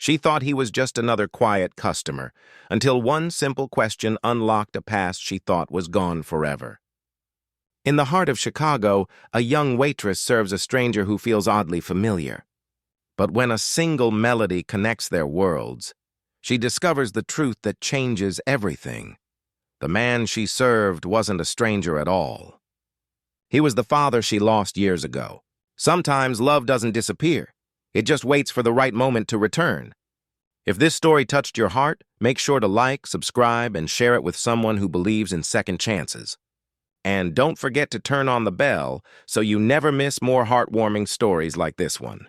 She thought he was just another quiet customer, until one simple question unlocked a past she thought was gone forever. In the heart of Chicago, a young waitress serves a stranger who feels oddly familiar. But when a single melody connects their worlds, she discovers the truth that changes everything. The man she served wasn't a stranger at all. He was the father she lost years ago. Sometimes love doesn't disappear. It just waits for the right moment to return. If this story touched your heart, make sure to like, subscribe, and share it with someone who believes in second chances. And don't forget to turn on the bell so you never miss more heartwarming stories like this one.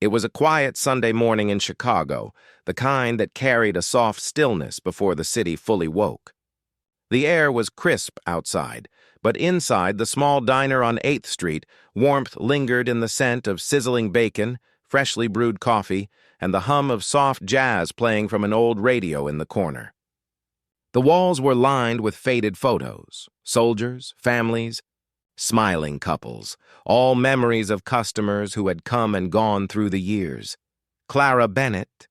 It was a quiet Sunday morning in Chicago, the kind that carried a soft stillness before the city fully woke. The air was crisp outside, but inside the small diner on 8th Street, warmth lingered in the scent of sizzling bacon, freshly brewed coffee, and the hum of soft jazz playing from an old radio in the corner. The walls were lined with faded photos, soldiers, families, smiling couples, all memories of customers who had come and gone through the years. Clara Bennett,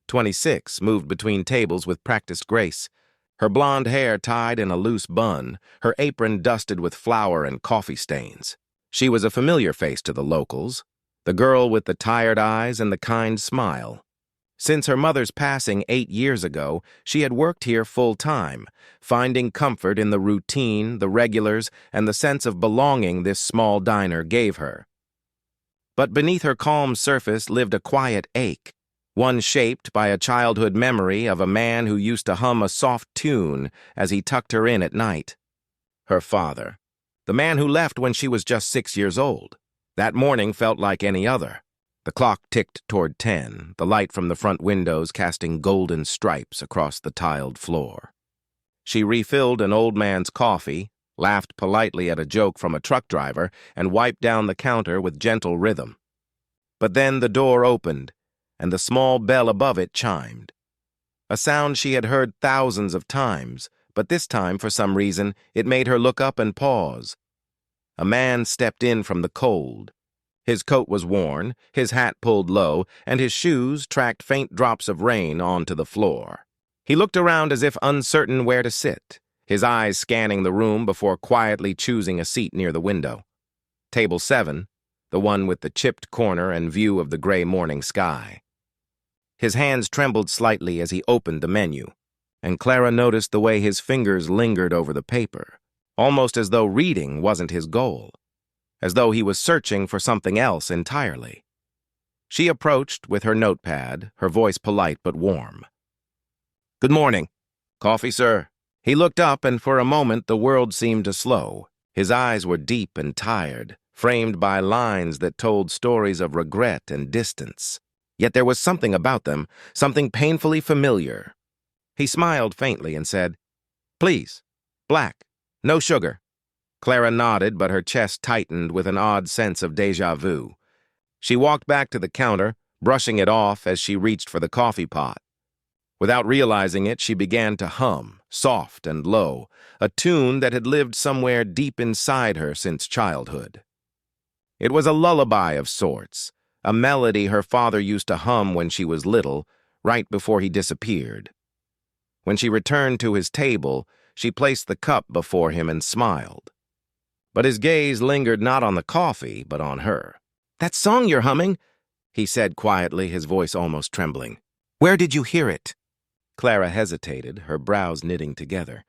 26, moved between tables with practiced grace, her blonde hair tied in a loose bun, her apron dusted with flour and coffee stains. She was a familiar face to the locals, the girl with the tired eyes and the kind smile. Since her mother's passing 8 years ago, she had worked here full-time, finding comfort in the routine, the regulars, and the sense of belonging this small diner gave her. But beneath her calm surface lived a quiet ache, one shaped by a childhood memory of a man who used to hum a soft tune as he tucked her in at night. Her father, the man who left when she was just 6 years old. That morning felt like any other. The clock ticked toward 10, the light from the front windows casting golden stripes across the tiled floor. She refilled an old man's coffee, laughed politely at a joke from a truck driver, and wiped down the counter with gentle rhythm. But then the door opened, and the small bell above it chimed. A sound she had heard thousands of times, but this time, for some reason, it made her look up and pause. A man stepped in from the cold. His coat was worn, his hat pulled low, and his shoes tracked faint drops of rain onto the floor. He looked around as if uncertain where to sit, his eyes scanning the room before quietly choosing a seat near the window. Table 7, the one with the chipped corner and view of the gray morning sky. His hands trembled slightly as he opened the menu, and Clara noticed the way his fingers lingered over the paper, almost as though reading wasn't his goal, as though he was searching for something else entirely. She approached with her notepad, her voice polite but warm. "Good morning. Coffee, sir?" He looked up, and for a moment the world seemed to slow. His eyes were deep and tired, framed by lines that told stories of regret and distance. Yet there was something about them, something painfully familiar. He smiled faintly and said, "Please, black, no sugar." Clara nodded, but her chest tightened with an odd sense of déjà vu. She walked back to the counter, brushing it off as she reached for the coffee pot. Without realizing it, she began to hum, soft and low, a tune that had lived somewhere deep inside her since childhood. It was a lullaby of sorts, a melody her father used to hum when she was little, right before he disappeared. When she returned to his table, she placed the cup before him and smiled. But his gaze lingered not on the coffee, but on her. "That song you're humming," he said quietly, his voice almost trembling. "Where did you hear it?" Clara hesitated, her brows knitting together.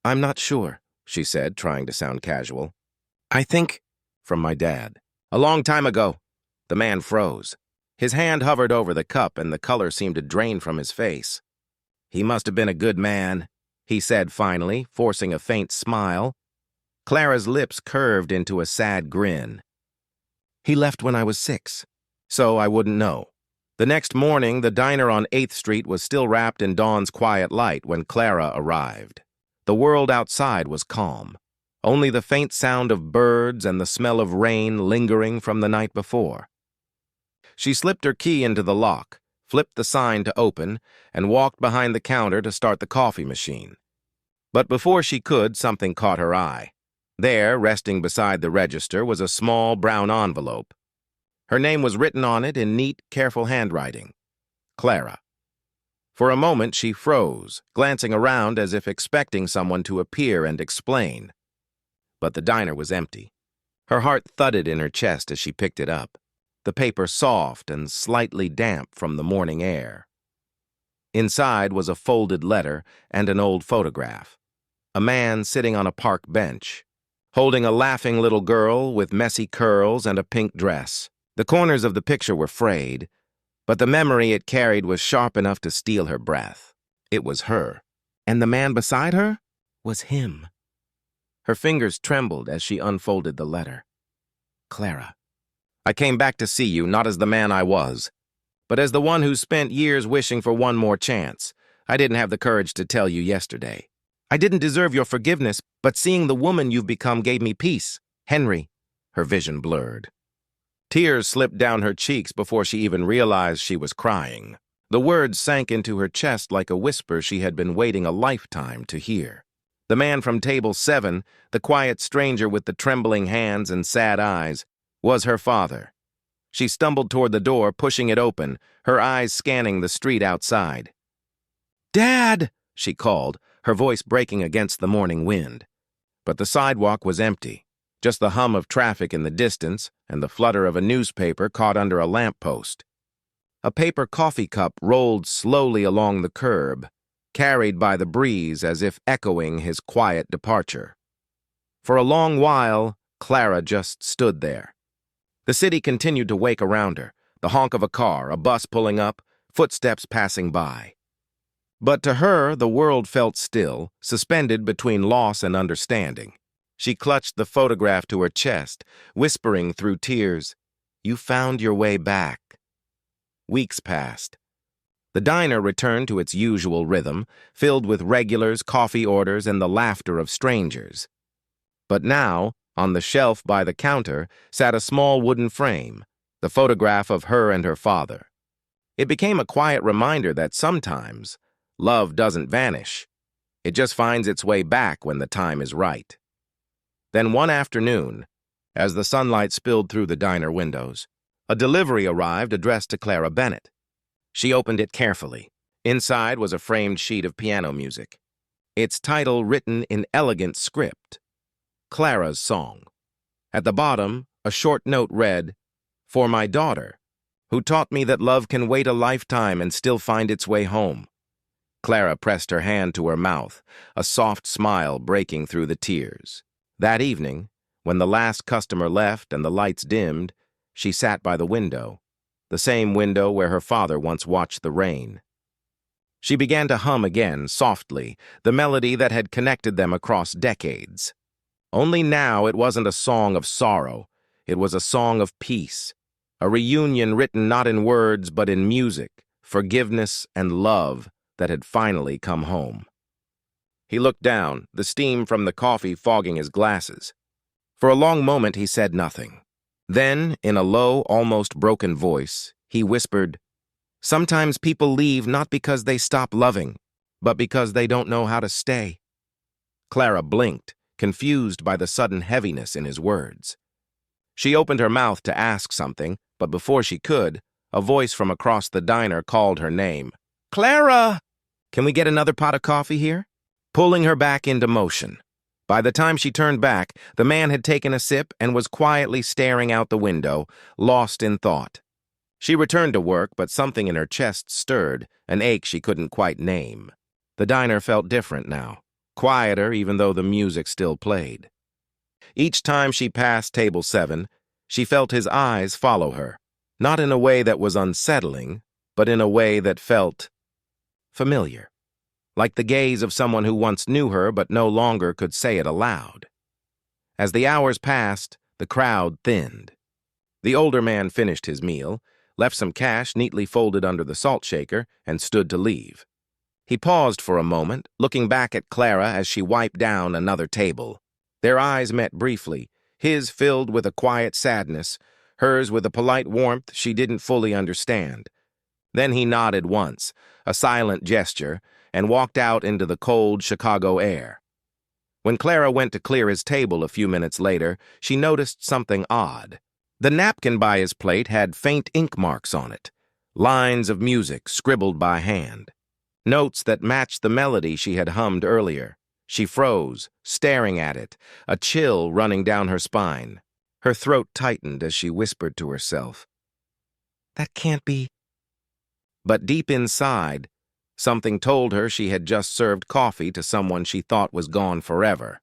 "I'm not sure," she said, trying to sound casual. "I think from my dad. A long time ago." The man froze. His hand hovered over the cup, and the color seemed to drain from his face. "He must have been a good man," he said finally, forcing a faint smile. Clara's lips curved into a sad grin. "He left when I was 6, so I wouldn't know." The next morning, the diner on 8th Street was still wrapped in dawn's quiet light when Clara arrived. The world outside was calm, only the faint sound of birds and the smell of rain lingering from the night before. She slipped her key into the lock, flipped the sign to open, and walked behind the counter to start the coffee machine. But before she could, something caught her eye. There, resting beside the register, was a small brown envelope. Her name was written on it in neat, careful handwriting. Clara. For a moment, she froze, glancing around as if expecting someone to appear and explain. But the diner was empty. Her heart thudded in her chest as she picked it up, the paper soft and slightly damp from the morning air. Inside was a folded letter and an old photograph. A man sitting on a park bench, holding a laughing little girl with messy curls and a pink dress. The corners of the picture were frayed, but the memory it carried was sharp enough to steal her breath. It was her, and the man beside her was him. Her fingers trembled as she unfolded the letter. Clara, I came back to see you not as the man I was, but as the one who spent years wishing for one more chance. I didn't have the courage to tell you yesterday. I didn't deserve your forgiveness, but seeing the woman you've become gave me peace. Henry. Her vision blurred. Tears slipped down her cheeks before she even realized she was crying. The words sank into her chest like a whisper she had been waiting a lifetime to hear. The man from table 7, the quiet stranger with the trembling hands and sad eyes, was her father. She stumbled toward the door, pushing it open, her eyes scanning the street outside. "Dad!" she called, her voice breaking against the morning wind. But the sidewalk was empty, just the hum of traffic in the distance and the flutter of a newspaper caught under a lamppost. A paper coffee cup rolled slowly along the curb, carried by the breeze as if echoing his quiet departure. For a long while, Clara just stood there. The city continued to wake around her, the honk of a car, a bus pulling up, footsteps passing by. But to her, the world felt still, suspended between loss and understanding. She clutched the photograph to her chest, whispering through tears, "You found your way back." Weeks passed. The diner returned to its usual rhythm, filled with regulars, coffee orders, and the laughter of strangers. But now, on the shelf by the counter, sat a small wooden frame, the photograph of her and her father. It became a quiet reminder that sometimes love doesn't vanish. It just finds its way back when the time is right. Then one afternoon, as the sunlight spilled through the diner windows, a delivery arrived addressed to Clara Bennett. She opened it carefully. Inside was a framed sheet of piano music, its title written in elegant script, Clara's Song. At the bottom, a short note read, "For my daughter, who taught me that love can wait a lifetime and still find its way home." Clara pressed her hand to her mouth, a soft smile breaking through the tears. That evening, when the last customer left and the lights dimmed, she sat by the window, the same window where her father once watched the rain. She began to hum again, softly, the melody that had connected them across decades. Only now it wasn't a song of sorrow, it was a song of peace, a reunion written not in words but in music, forgiveness and love that had finally come home. He looked down, the steam from the coffee fogging his glasses. For a long moment he said nothing. Then, in a low, almost broken voice, he whispered, "Sometimes people leave not because they stop loving, but because they don't know how to stay." Clara blinked, confused by the sudden heaviness in his words. She opened her mouth to ask something, but before she could, a voice from across the diner called her name. "Clara! Can we get another pot of coffee here?" Pulling her back into motion. By the time she turned back, the man had taken a sip and was quietly staring out the window, lost in thought. She returned to work, but something in her chest stirred, an ache she couldn't quite name. The diner felt different now, quieter even though the music still played. Each time she passed table 7, she felt his eyes follow her, not in a way that was unsettling, but in a way that felt familiar. Like the gaze of someone who once knew her but no longer could say it aloud. As the hours passed, the crowd thinned. The older man finished his meal, left some cash neatly folded under the salt shaker, and stood to leave. He paused for a moment, looking back at Clara as she wiped down another table. Their eyes met briefly, his filled with a quiet sadness, hers with a polite warmth she didn't fully understand. Then he nodded once, a silent gesture, and walked out into the cold Chicago air. When Clara went to clear his table a few minutes later, she noticed something odd. The napkin by his plate had faint ink marks on it, lines of music scribbled by hand, notes that matched the melody she had hummed earlier. She froze, staring at it, a chill running down her spine. Her throat tightened as she whispered to herself, "That can't be." But deep inside, something told her she had just served coffee to someone she thought was gone forever.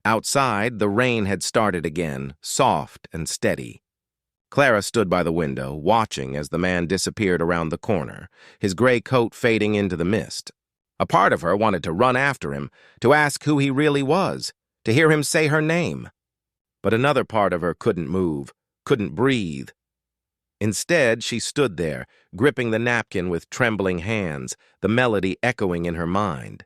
Outside, the rain had started again, soft and steady. Clara stood by the window, watching as the man disappeared around the corner, his gray coat fading into the mist. A part of her wanted to run after him, to ask who he really was, to hear him say her name. But another part of her couldn't move, couldn't breathe. Instead, she stood there, gripping the napkin with trembling hands, the melody echoing in her mind.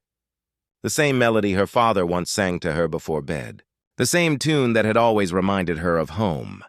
The same melody her father once sang to her before bed. The same tune that had always reminded her of home.